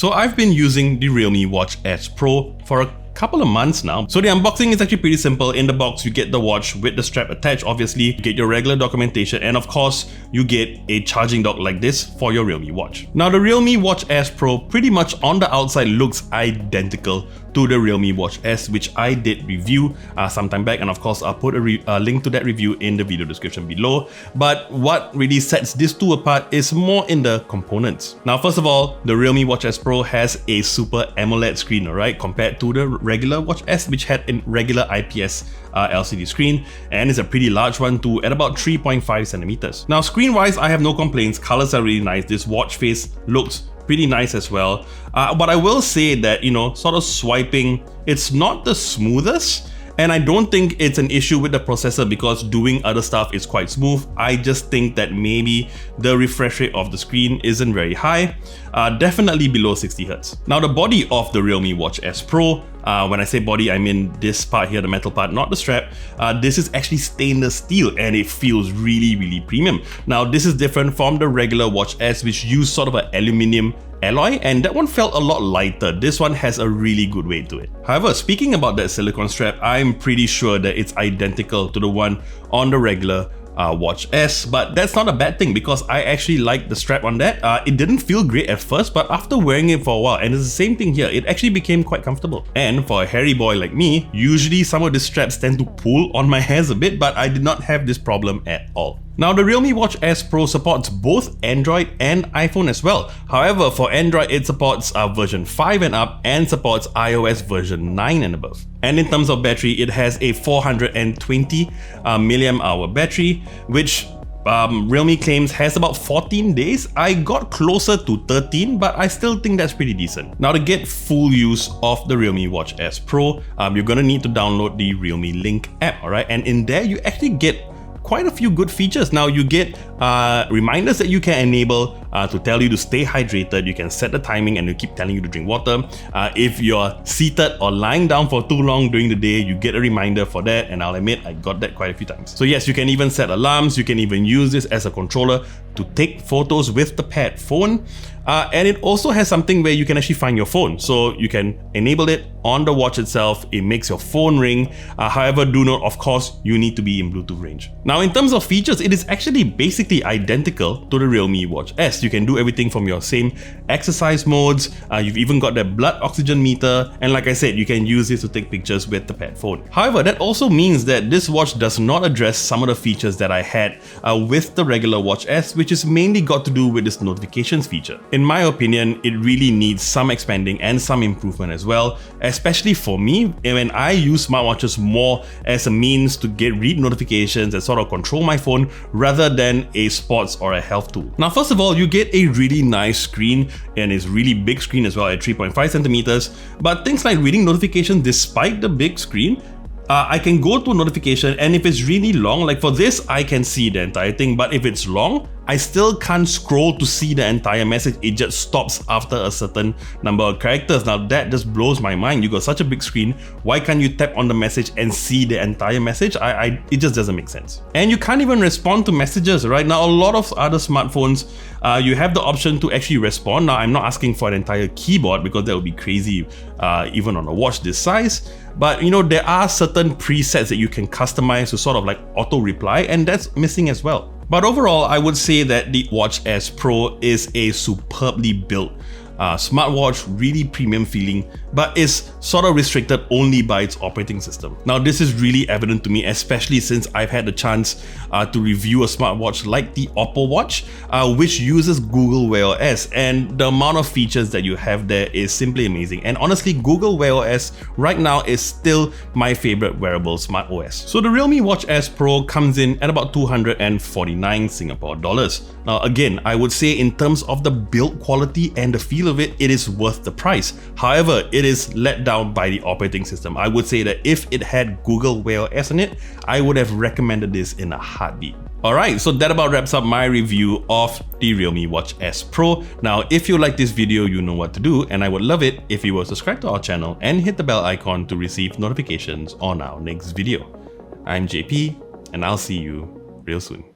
So I've been using the Realme Watch S Pro for a couple of months now. So the unboxing is actually pretty simple. In the box, you get the watch with the strap attached, obviously, you get your regular documentation, and of course, you get a charging dock like this for your Realme watch. Now the Realme Watch S Pro pretty much on the outside looks identical to the Realme Watch S, which I did review some time back, and of course I'll put a link to that review in the video description below. But what really sets these two apart is more in the components. Now first of all, the Realme Watch S Pro has a super AMOLED screen, alright, compared to the regular Watch S, which had a regular IPS LCD screen, and it's a pretty large one too, at about 3.5 centimeters. Now screen wise, I have no complaints. Colors are really nice. This watch face looks pretty nice as well. But I will say that, you know, sort of swiping, it's not the smoothest, and I don't think it's an issue with the processor because doing other stuff is quite smooth. I just think that maybe the refresh rate of the screen isn't very high, definitely below 60 Hz. Now the body of the Realme Watch S Pro, when I say body, I mean this part here, the metal part, not the strap. This is actually stainless steel and it feels really premium. Now this is different from the regular Watch S, which used sort of an aluminium alloy, and that one felt a lot lighter. This one has a really good weight to it. However, speaking about that silicone strap, I'm pretty sure that it's identical to the one on the regular Watch S, but that's not a bad thing because I actually like the strap on that. It didn't feel great at first, but after wearing it for a while, and it's the same thing here, it actually became quite comfortable. And for a hairy boy like me, usually some of the straps tend to pull on my hands a bit, but I did not have this problem at all. Now the Realme Watch S Pro supports both Android and iPhone as well. However, for Android it supports version 5 and up and supports iOS version 9 and above. And in terms of battery, it has a 420 mAh battery, which Realme claims has about 14 days. I got closer to 13, but I still think that's pretty decent. Now to get full use of the Realme Watch S Pro, you're gonna need to download the Realme Link app, alright? And in there you actually get quite a few good features. Now you get reminders that you can enable to tell you to stay hydrated. You can set the timing and it'll keep telling you to drink water. If you're seated or lying down for too long during the day, you get a reminder for that, and I'll admit I got that quite a few times. So yes, you can even set alarms. You can even use this as a controller to take photos with the pad phone. And it also has something where you can actually find your phone. So you can enable it on the watch itself. It makes your phone ring. However, do note, of course, you need to be in Bluetooth range. Now, in terms of features, it is actually basically identical to the Realme Watch S. You can do everything from your same exercise modes. You've even got the blood oxygen meter. And like I said, you can use this to take pictures with the pad phone. However, that also means that this watch does not address some of the features that I had with the regular Watch S, which is mainly got to do with this notifications feature. In my opinion, it really needs some expanding and some improvement as well, especially for me when I use smartwatches more as a means to read notifications and sort of control my phone rather than a sports or a health tool. Now, first of all, you get a really nice screen, and it's really big screen as well at 3.5 centimeters. But things like reading notifications despite the big screen, I can go to a notification, and if it's really long, like for this, I can see the entire thing, but if it's long, I still can't scroll to see the entire message. It just stops after a certain number of characters. Now that just blows my mind. You got such a big screen, why can't you tap on the message and see the entire message? It just doesn't make sense. And you can't even respond to messages, right? Now a lot of other smartphones, you have the option to actually respond. Now I'm not asking for an entire keyboard because that would be crazy even on a watch this size. But you know, there are certain presets that you can customize to sort of like auto reply, and that's missing as well. But overall, I would say that the Watch S Pro is a superbly built smartwatch, really premium feeling, but is sort of restricted only by its operating system. Now this is really evident to me, especially since I've had the chance to review a smartwatch like the Oppo Watch, which uses Google Wear OS, and the amount of features that you have there is simply amazing. And honestly, Google Wear OS right now is still my favorite wearable smart OS. So the Realme Watch S Pro comes in at about 249 Singapore dollars. Now again, I would say in terms of the build quality and the feel of it, it is worth the price. However, it is let down by the operating system. I would say that if it had Google Wear OS on it, I would have recommended this in a heartbeat. Alright, so that about wraps up my review of the Realme Watch S Pro. Now, if you like this video, you know what to do, and I would love it if you will subscribe to our channel and hit the bell icon to receive notifications on our next video. I'm JP, and I'll see you real soon.